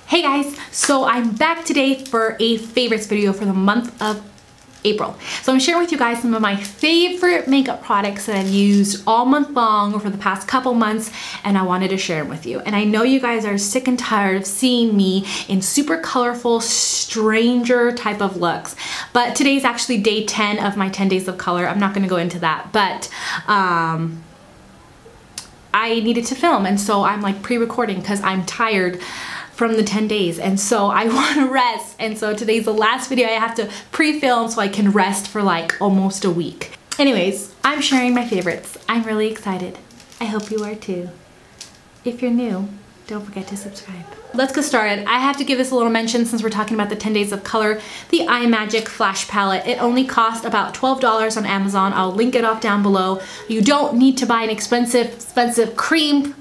Hey guys, so I'm back today for a favorites video for the month of April. So I'm sharing with you guys some of my favorite makeup products that I've used all month long or for the past couple months, and I wanted to share them with you. And I know you guys are sick and tired of seeing me in super colorful, stranger type of looks. But today's actually day 10 of my 10 days of color. I'm not gonna go into that, but I needed to film, and so I'm like pre-recording because I'm tired from the 10 days, and so I want to rest, and so today's the last video I have to pre-film so I can rest for like almost a week. Anyways, I'm sharing my favorites. I'm really excited. I hope you are too. If you're new, don't forget to subscribe. Let's get started. I have to give this a little mention since we're talking about the 10 days of color. The iMagic Flash Palette. It only cost about $12 on Amazon. I'll link it off down below. You don't need to buy an expensive cream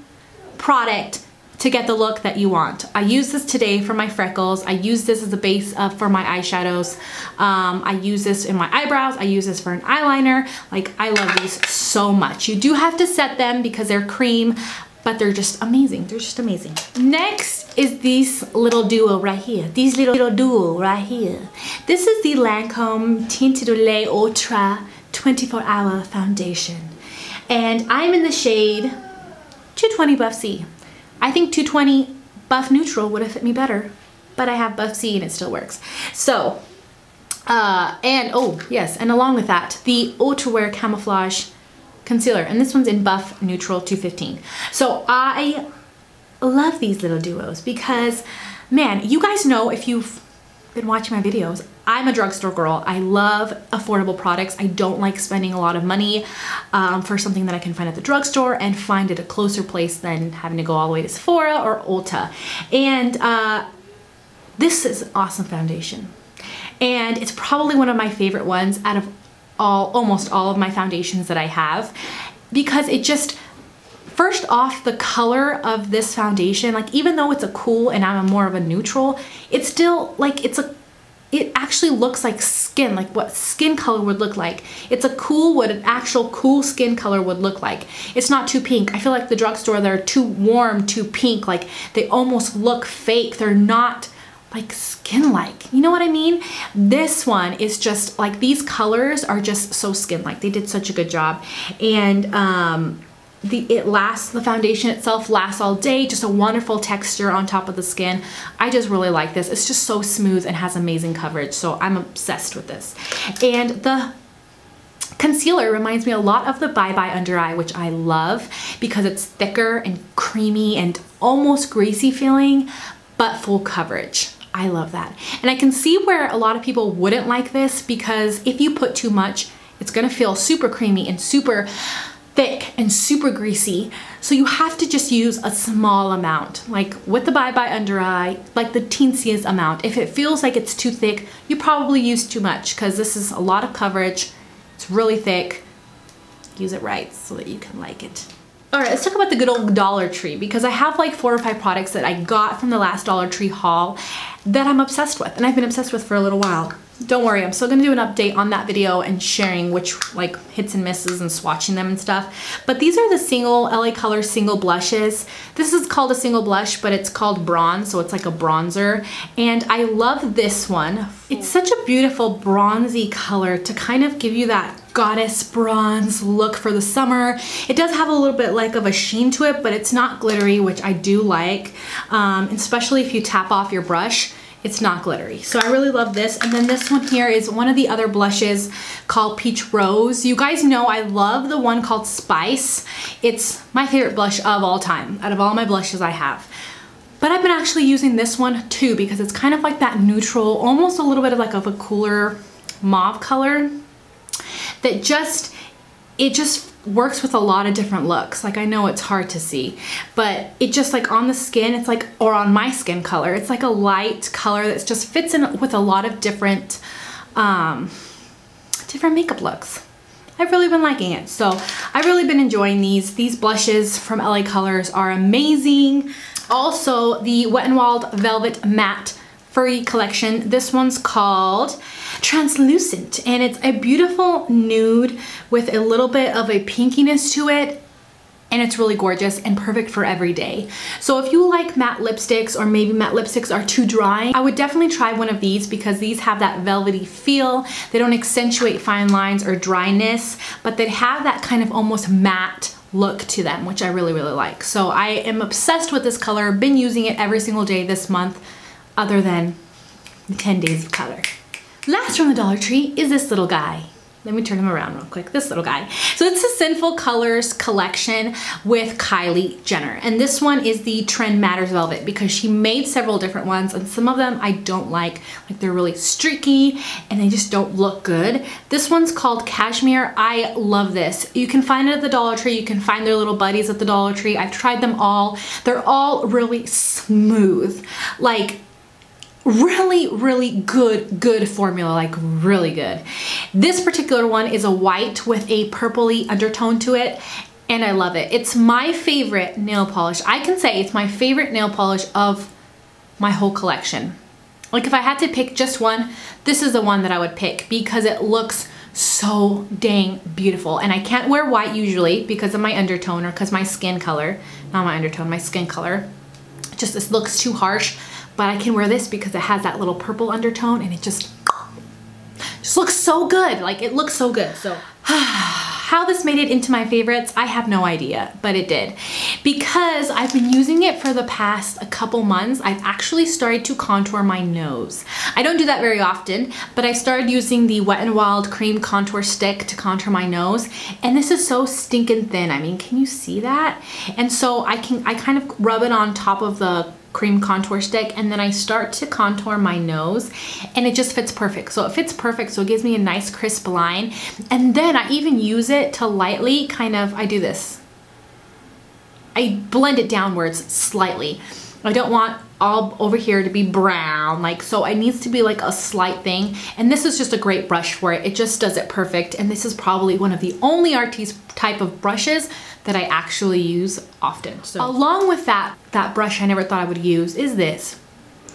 product to get the look that you want. I use this today for my freckles. I use this as a base for my eyeshadows. I use this in my eyebrows. I use this for an eyeliner. Like, I love these so much. You do have to set them because they're cream, but they're just amazing. They're just amazing. Next is this little duo right here. These little duo right here. This is the Lancome Teint de Lait Ultra 24-Hour Foundation. And I'm in the shade 220 Buff C. I think 220 Buff Neutral would have fit me better, but I have Buff C and it still works. So, and oh yes, and along with that, the Ultra Wear Camouflage Concealer, and this one's in Buff Neutral 215. So I love these little duos because, man, you guys know if you've been watching my videos, I'm a drugstore girl. I love affordable products. I don't like spending a lot of money for something that I can find at the drugstore and find at a closer place than having to go all the way to Sephora or Ulta. And this is an awesome foundation. And it's probably one of my favorite ones out of almost all of my foundations that I have, because it just, first off, the color of this foundation, like even though it's a cool and I'm more of a neutral, it's still like, it actually looks like skin, like what skin color would look like. It's a cool, what an actual cool skin color would look like. It's not too pink. I feel like the drugstore, they're too warm, too pink, like they almost look fake. They're not like skin-like. You know what I mean? This one is just like, these colors are just so skin-like. They did such a good job. And the foundation itself lasts all day, just a wonderful texture on top of the skin. I just really like this. It's just so smooth and has amazing coverage, so I'm obsessed with this. And the concealer reminds me a lot of the Bye Bye Under Eye, which I love because it's thicker and creamy and almost greasy feeling, but full coverage. I love that. And I can see where a lot of people wouldn't like this, because if you put too much, it's gonna feel super creamy and super thick and super greasy. So you have to just use a small amount. Like with the Bye Bye Under Eye, like the teensiest amount. If it feels like it's too thick, you probably use too much, because this is a lot of coverage. It's really thick. Use it right so that you can like it. All right, let's talk about the good old Dollar Tree, because I have like 4 or 5 products that I got from the last Dollar Tree haul that I'm obsessed with, and I've been obsessed with for a little while. Don't worry, I'm still gonna do an update on that video and sharing which like hits and misses and swatching them and stuff. But these are the single LA Color single blushes. This is called a single blush, but it's called bronze, so it's like a bronzer. And I love this one. It's such a beautiful bronzy color to kind of give you that goddess bronze look for the summer. It does have a little bit like of a sheen to it, but it's not glittery, which I do like, especially if you tap off your brush. It's not glittery. So I really love this. And then this one here is one of the other blushes called Peach Rose. You guys know I love the one called Spice. It's my favorite blush of all time, out of all my blushes I have. But I've been actually using this one too, because it's kind of like that neutral, almost a little bit of like of a cooler mauve color that it just works with a lot of different looks. Like, I know it's hard to see, but it just like on the skin, it's like, or on my skin color, it's like a light color that just fits in with a lot of different makeup looks. I've really been liking it. So I've really been enjoying these. These blushes from LA Colors are amazing. Also, the Wet n Wild Velvet Matte Furry collection. This one's called Translucent, and it's a beautiful nude with a little bit of a pinkiness to it, and it's really gorgeous and perfect for every day. So if you like matte lipsticks, or maybe matte lipsticks are too dry, I would definitely try one of these because these have that velvety feel. They don't accentuate fine lines or dryness, but they have that kind of almost matte look to them, which I really, really like. So I am obsessed with this color. Been using it every single day this month, other than the 10 days of color. Last from the Dollar Tree is this little guy. Let me turn him around real quick, this little guy. So it's a Sinful Colors collection with Kylie Jenner. And this one is the Trend Matters Velvet because she made several different ones and some of them I don't like they're really streaky and they just don't look good. This one's called Cashmere. I love this. You can find it at the Dollar Tree. You can find their little buddies at the Dollar Tree. I've tried them all. They're all really smooth. Like, really, really good formula, like really good. This particular one is a white with a purpley undertone to it, and I love it. It's my favorite nail polish. I can say it's my favorite nail polish of my whole collection. Like if I had to pick just one, this is the one that I would pick because it looks so dang beautiful. And I can't wear white usually because of my undertone or because my skin color, not my undertone, my skin color. Just this looks too harsh. But I can wear this because it has that little purple undertone and it just looks so good. Like it looks so good. So how this made it into my favorites, I have no idea, but it did. Because I've been using it for the past a couple months, I've actually started to contour my nose. I don't do that very often, but I started using the Wet n Wild Cream Contour Stick to contour my nose. And this is so stinking thin. I mean, can you see that? And so I kind of rub it on top of the cream contour stick and then I start to contour my nose and it just fits perfect. So it fits perfect, so it gives me a nice crisp line. And then I even use it to lightly I do this. I blend it downwards slightly. I don't want all over here to be brown, so it needs to be like a slight thing. And this is just a great brush for it. It just does it perfect. And this is probably one of the only Artis type of brushes that I actually use often. So along with that brush I never thought I would use is this.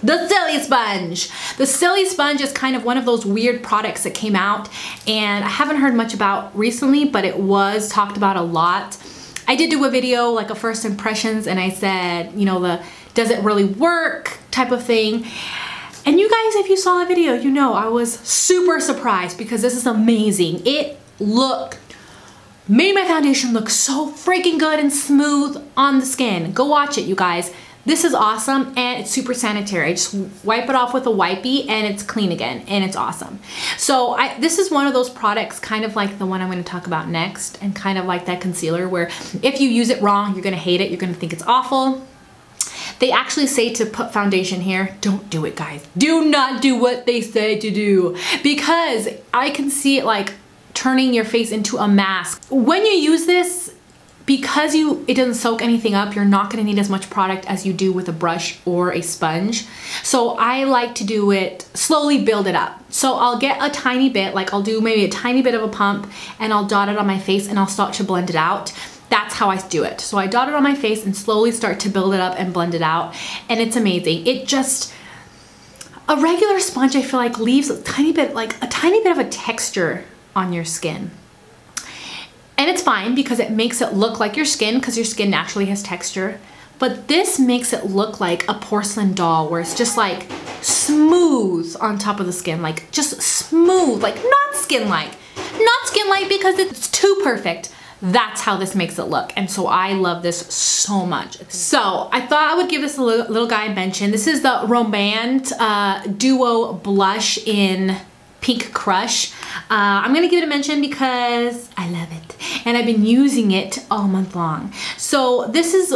The Silly Sponge. The Silly Sponge is kind of one of those weird products that came out and I haven't heard much about recently, but it was talked about a lot. I did do a video, like a first impressions, and I said, you know, the does it really work type of thing. And you guys, if you saw the video, you know I was super surprised because this is amazing. It made my foundation look so freaking good and smooth on the skin. Go watch it, you guys. This is awesome and it's super sanitary. I just wipe it off with a wipey and it's clean again and it's awesome. So this is one of those products kind of like the one I'm going to talk about next and kind of like that concealer where if you use it wrong, you're going to hate it. You're going to think it's awful. They actually say to put foundation here. Don't do it, guys. Do not do what they say to do because I can see it like turning your face into a mask. When you use this, because it doesn't soak anything up, you're not gonna need as much product as you do with a brush or a sponge. So I like to do it, slowly build it up. So I'll get a tiny bit, like I'll do maybe a tiny bit of a pump and I'll dot it on my face and I'll start to blend it out. That's how I do it. So I dot it on my face and slowly start to build it up and blend it out. And it's amazing. A regular sponge I feel like leaves a tiny bit of a texture on your skin. And it's fine because it makes it look like your skin because your skin naturally has texture. But this makes it look like a porcelain doll where it's just like smooth on top of the skin, like just smooth, like not skin-like. Not skin-like because it's too perfect. That's how this makes it look. And so I love this so much. So I thought I would give this a little guy a mention. This is the Romand Duo Blush in Pink Crush. I'm gonna give it a mention because I love it and I've been using it all month long. So this is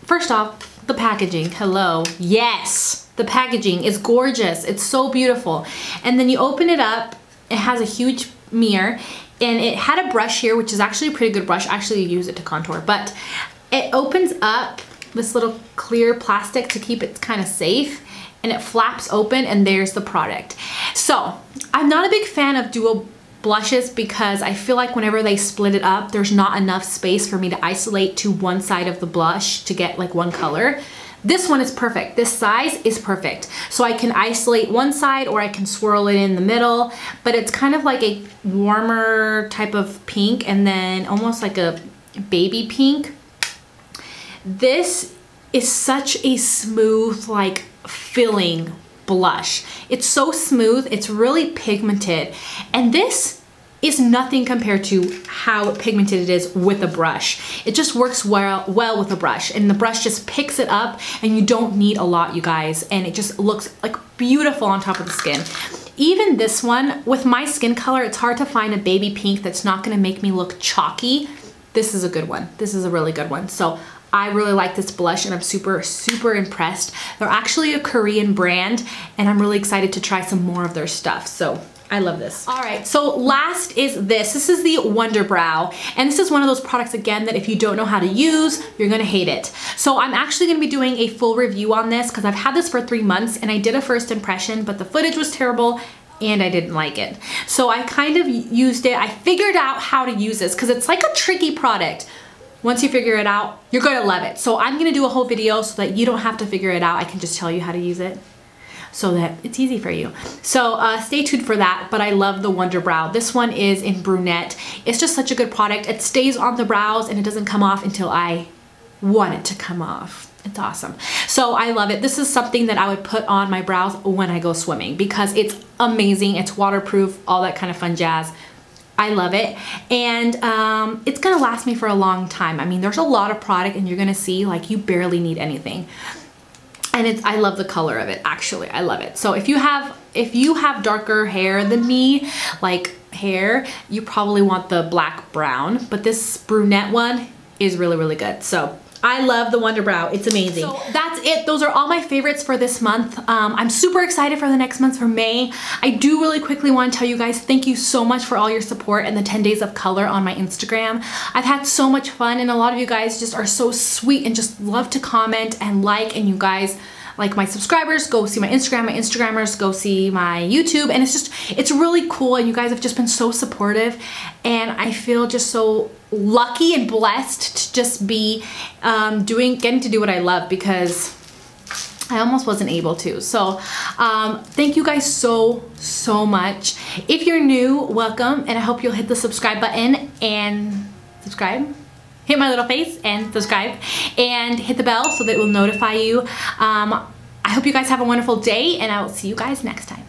first off, the packaging, hello. Yes, the packaging is gorgeous. It's so beautiful. And then you open it up, it has a huge mirror and it had a brush here, which is actually a pretty good brush. I actually use it to contour, but it opens up this little clear plastic to keep it kind of safe. And it flaps open and there's the product. So I'm not a big fan of duo blushes because I feel like whenever they split it up, there's not enough space for me to isolate to one side of the blush to get like one color. This one is perfect. This size is perfect. So I can isolate one side or I can swirl it in the middle, but it's kind of like a warmer type of pink and then almost like a baby pink. This is such a smooth, like, filling blush. It's so smooth, it's really pigmented, and this is nothing compared to how pigmented it is with a brush. It just works well with a brush, and the brush just picks it up, and you don't need a lot, you guys, and it just looks like beautiful on top of the skin. Even this one, with my skin color, it's hard to find a baby pink that's not gonna make me look chalky. This is a good one. This is a really good one. So I really like this blush, and I'm super, super impressed. They're actually a Korean brand, and I'm really excited to try some more of their stuff. So I love this. All right, so last is this. This is the Wonder Brow, and this is one of those products, again, that if you don't know how to use, you're gonna hate it. So I'm actually gonna be doing a full review on this because I've had this for 3 months, and I did a first impression, but the footage was terrible, and I didn't like it. So I kind of used it. I figured out how to use this because it's like a tricky product. Once you figure it out, you're gonna love it. So I'm gonna do a whole video so that you don't have to figure it out. I can just tell you how to use it, so that it's easy for you. So stay tuned for that, but I love the Wonder Brow. This one is in brunette. It's just such a good product. It stays on the brows and it doesn't come off until I want it to come off. It's awesome. So I love it. This is something that I would put on my brows when I go swimming because it's amazing. It's waterproof, all that kind of fun jazz. I love it, and it's gonna last me for a long time. I mean, there's a lot of product and you're gonna see like you barely need anything. And I love the color of it, actually. I love it. So if you have darker hair than me, like hair, you probably want the black brown, but this brunette one is really, really good. So I love the Wonder Brow. It's amazing. So that's it. Those are all my favorites for this month. I'm super excited for the next month, for May. I do really quickly want to tell you guys thank you so much for all your support and the 10 days of color on my Instagram. I've had so much fun, and a lot of you guys just are so sweet and just love to comment and like, and you guys, like my subscribers, go see my Instagram, my Instagrammers go see my YouTube, and it's really cool, and you guys have just been so supportive, and I feel just so lucky and blessed to just be getting to do what I love, because I almost wasn't able to. So thank you guys so much. If you're new, welcome, and I hope you'll hit the subscribe button and subscribe. Hit my little face and subscribe and hit the bell so that it will notify you. I hope you guys have a wonderful day, and I will see you guys next time.